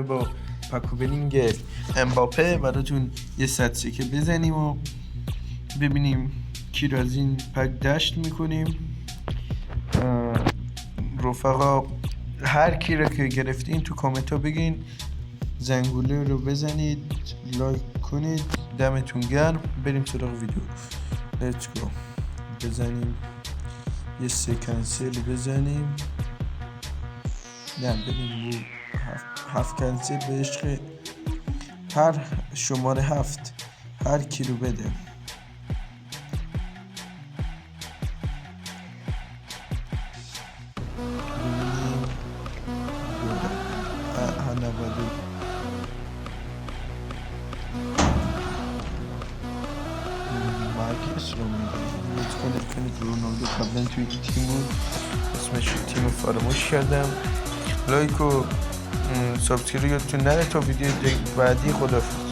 با پاکو بلینگ امباپه براتون یه که بزنیم و ببینیم کی رو از این پک دشت میکنیم. رفقا هر کی رو که گرفتین تو کامنت ها بگین، زنگوله رو بزنید، لایک کنید، دمتون گرم. بریم سراغ ویدیو. لیتس گو. بزنیم یه سکنسل بزنیم. نه بریم هفت کنسل به عشق هر شماره 7 هر کی رو بده. مارکس رو میگم کنید رونالدو قبلا توی تیم بود، اسمش تیم فراموش کردم. لایک و سابسکرایب یادتون نره تا ویدیو بعدی. خداحافظ.